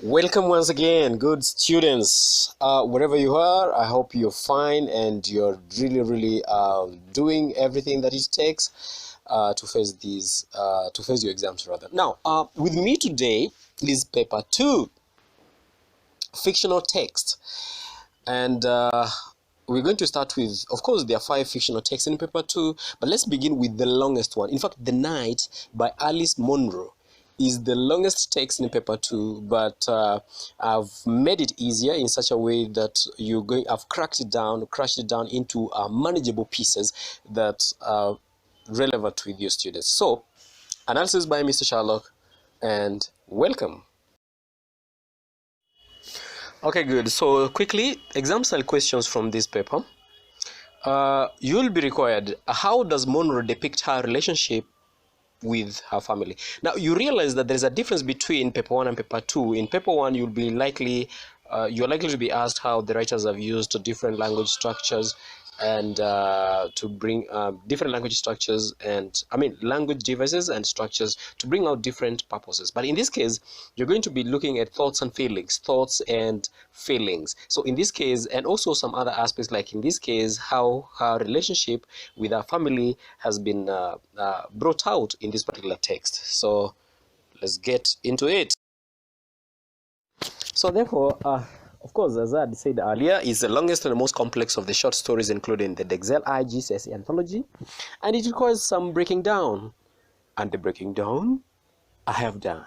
Welcome once again, good students. Wherever you are, I hope you're fine and you're really doing everything that it takes to face your exams rather. Now, with me today is paper 2, fictional text, and we're going to start with, of course, there are 5 fictional texts in paper 2, but let's begin with the longest one. In fact, The Night by Alice Munro is the longest text in paper 2, but I've made it easier in such a way that I've crushed it down into manageable pieces that are relevant with your students. So, analysis by Mr. Sherlock, and welcome. Okay, good. So quickly, exam style questions from this paper. You'll be required, how does Munro depict her relationship with her family? Now, you realize that there's a difference between paper 1 and paper 2. In paper 1, you're likely to be asked how the writers have used different language structures and to bring different language structures and language devices and structures to bring out different purposes. But in this case, you're going to be looking at thoughts and feelings. So in this case, and also some other aspects, like in this case, how her relationship with her family has been brought out in this particular text. So let's get into it. So therefore, of course, as I had said earlier, is the longest and the most complex of the short stories, including the Dexel IGCSE anthology, and it requires some breaking down. And the breaking down I have done.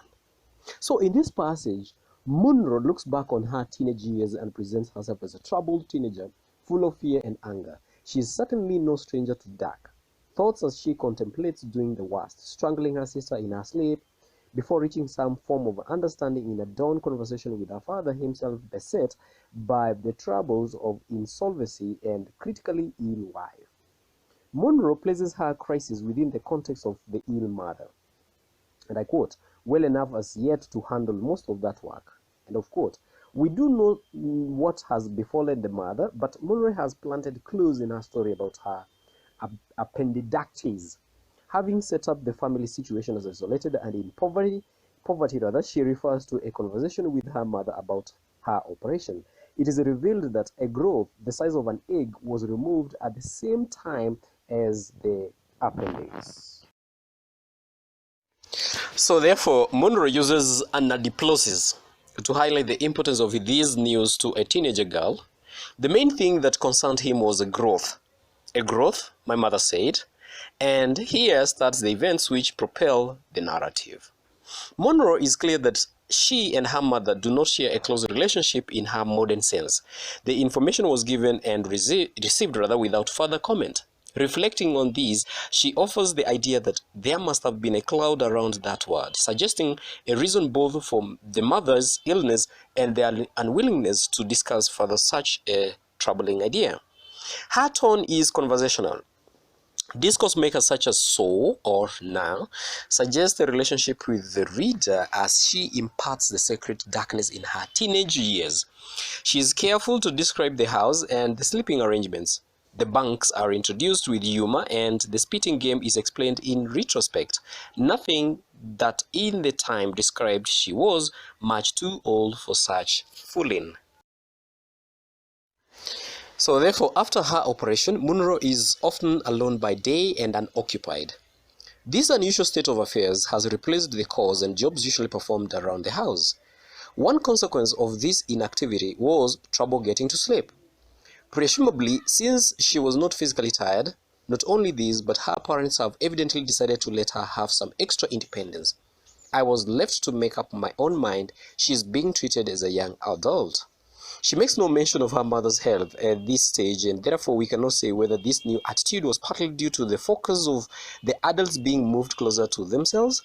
So in this passage, Munro looks back on her teenage years and presents herself as a troubled teenager, full of fear and anger. She is certainly no stranger to dark thoughts as she contemplates doing the worst, strangling her sister in her sleep, before reaching some form of understanding in a dawn conversation with her father, himself beset by the troubles of insolvency and critically ill wife. Munro places her crisis within the context of the ill mother, and I quote, well enough as yet to handle most of that work. And of quote, we do know what has befallen the mother, but Munro has planted clues in her story about her appendectomy. Having set up the family situation as isolated and in poverty, she refers to a conversation with her mother about her operation. It is revealed that a growth the size of an egg was removed at the same time as the appendix. So therefore, Munro uses anadiplosis to highlight the importance of this news to a teenager girl. The main thing that concerned him was a growth. A growth, my mother said. And here starts the events which propel the narrative. Munro is clear that she and her mother do not share a close relationship in her modern sense. The information was given and received without further comment. Reflecting on these, she offers the idea that there must have been a cloud around that word, suggesting a reason both for the mother's illness and their unwillingness to discuss further such a troubling idea. Her tone is conversational. Discourse makers such as so or now suggest a relationship with the reader as she imparts the secret darkness in her teenage years. She is careful to describe the house and the sleeping arrangements. The bunks are introduced with humor and the spitting game is explained in retrospect. Nothing that in the time described she was much too old for such fooling. So therefore, after her operation, Munro is often alone by day and unoccupied. This unusual state of affairs has replaced the chores and jobs usually performed around the house. One consequence of this inactivity was trouble getting to sleep. Presumably, since she was not physically tired, not only this, but her parents have evidently decided to let her have some extra independence. I was left to make up my own mind. She is being treated as a young adult. She makes no mention of her mother's health at this stage, and therefore we cannot say whether this new attitude was partly due to the focus of the adults being moved closer to themselves.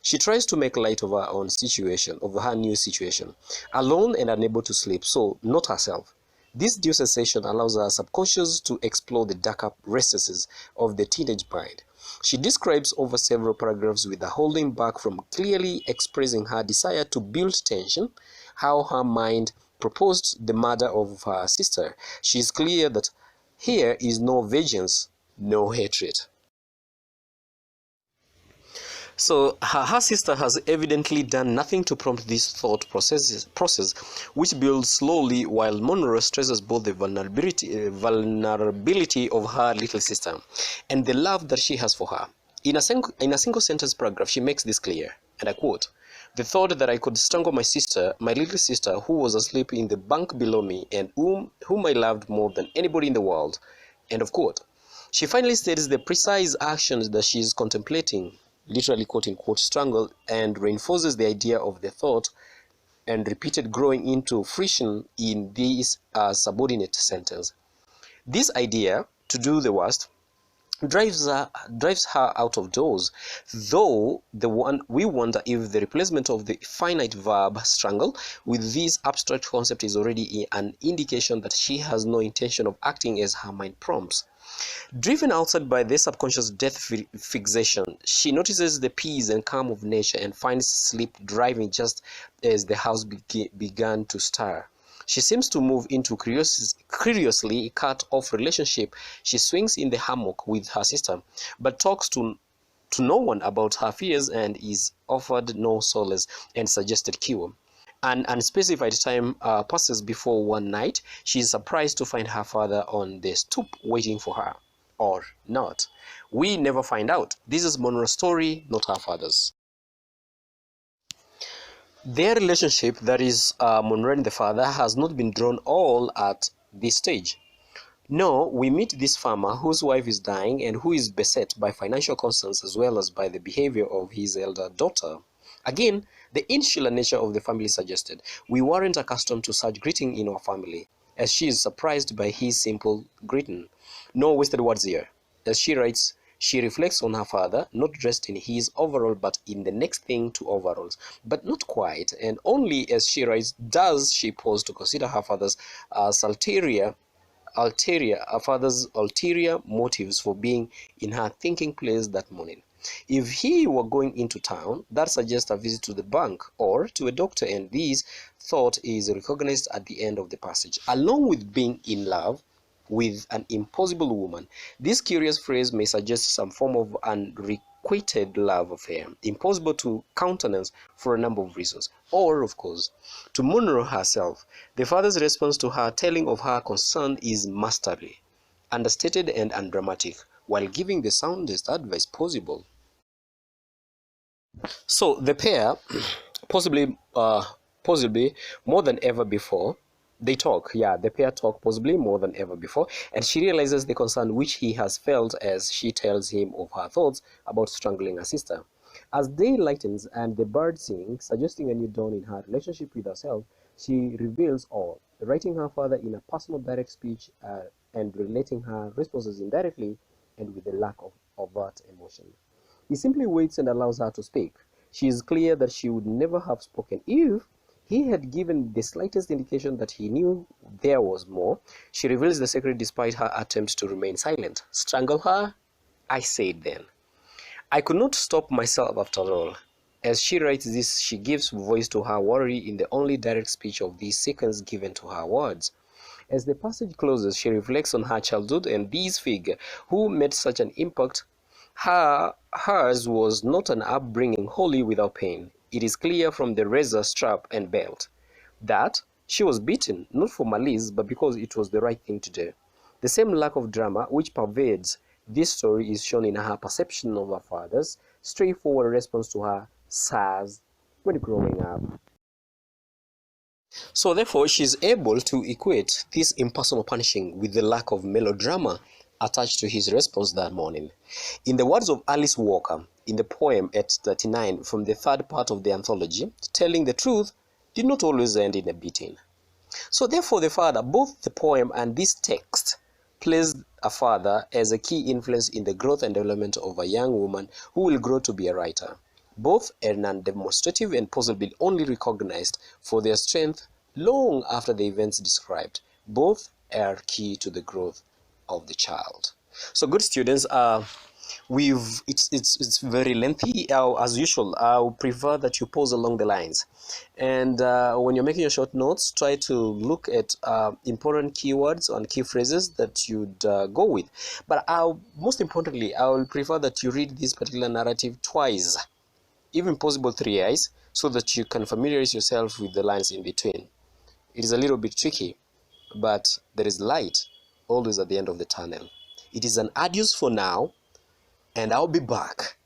She tries to make light of her own situation, of her new situation, alone and unable to sleep, so not herself. This due cessation allows her subconscious to explore the darker recesses of the teenage mind. She describes over several paragraphs with her holding back from clearly expressing her desire to build tension, how her mind proposed the murder of her sister. She is clear that here is no vengeance, no hatred. So her sister has evidently done nothing to prompt this thought process, which builds slowly while Munro stresses both the vulnerability of her little sister and the love that she has for her. In a single sentence paragraph, she makes this clear, and I quote, "The thought that I could strangle my sister, my little sister, who was asleep in the bunk below me and whom I loved more than anybody in the world." End of quote. She finally states the precise actions that she is contemplating, literally quote unquote strangle, and reinforces the idea of the thought and repeated growing into fruition in this subordinate sentence. This idea, to do the worst, drives her out of doors, though we wonder if the replacement of the finite verb strangle with this abstract concept is already an indication that she has no intention of acting as her mind prompts. Driven outside by this subconscious death fixation, she notices the peace and calm of nature and finds sleep driving just as the house began to stir. She seems to move into curiously cut-off relationship. She swings in the hammock with her sister, but talks to no one about her fears and is offered no solace and suggested cure. An unspecified time passes before one night she is surprised to find her father on the stoop waiting for her. Or not. We never find out. This is Munro's story, not her father's. Their relationship, that is Munro and the father, has not been drawn all at this stage. No, we meet this farmer whose wife is dying and who is beset by financial concerns as well as by the behavior of his elder daughter. Again, the insular nature of the family suggested. We weren't accustomed to such greeting in our family, as she is surprised by his simple greeting. No wasted words here. As she writes, she reflects on her father, not dressed in his overall but in the next thing to overalls, but not quite, and only as she writes does she pause to consider her father's ulterior motives for being in her thinking place that morning. If he were going into town, that suggests a visit to the bank or to a doctor, and this thought is recognized at the end of the passage. Along with being in love with an impossible woman, this curious phrase may suggest some form of unrequited love affair, impossible to countenance for a number of reasons. Or, of course, to Munro herself, the father's response to her telling of her concern is masterly, understated and undramatic, while giving the soundest advice possible. So the pair, possibly more than ever before, they talk. Yeah, the pair talk possibly more than ever before, and she realizes the concern which he has felt as she tells him of her thoughts about strangling her sister. As day lightens and the birds sing, suggesting a new dawn in her relationship with herself, she reveals all, writing her father in a personal direct speech and relating her responses indirectly and with a lack of overt emotion. He simply waits and allows her to speak. She is clear that she would never have spoken if he had given the slightest indication that he knew there was more. She reveals the secret despite her attempts to remain silent. Strangle her? I said then. I could not stop myself after all. As she writes this, she gives voice to her worry in the only direct speech of these seconds given to her words. As the passage closes, she reflects on her childhood and this figure who made such an impact. Hers was not an upbringing wholly without pain. It is clear from the razor strap and belt that she was beaten, not for malice, but because it was the right thing to do. The same lack of drama which pervades this story is shown in her perception of her father's straightforward response to her "sirs" when growing up. So therefore, she is able to equate this impersonal punishing with the lack of melodrama attached to his response that morning. In the words of Alice Walker, in the poem at 39 from the third part of the anthology, telling the truth did not always end in a beating. So therefore the father, both the poem and this text, plays a father as a key influence in the growth and development of a young woman who will grow to be a writer. Both are non-demonstrative and possibly only recognized for their strength long after the events described. Both are key to the growth of the child. So good students, it's very lengthy. As usual, I would prefer that you pause along the lines, and when you're making your short notes, try to look at important keywords and key phrases that you'd go with. But most importantly, I will prefer that you read this particular narrative twice. even possible 3 eyes, so that you can familiarize yourself with the lines in between. It is a little bit tricky, but there is light always at the end of the tunnel. It is an adios for now, and I'll be back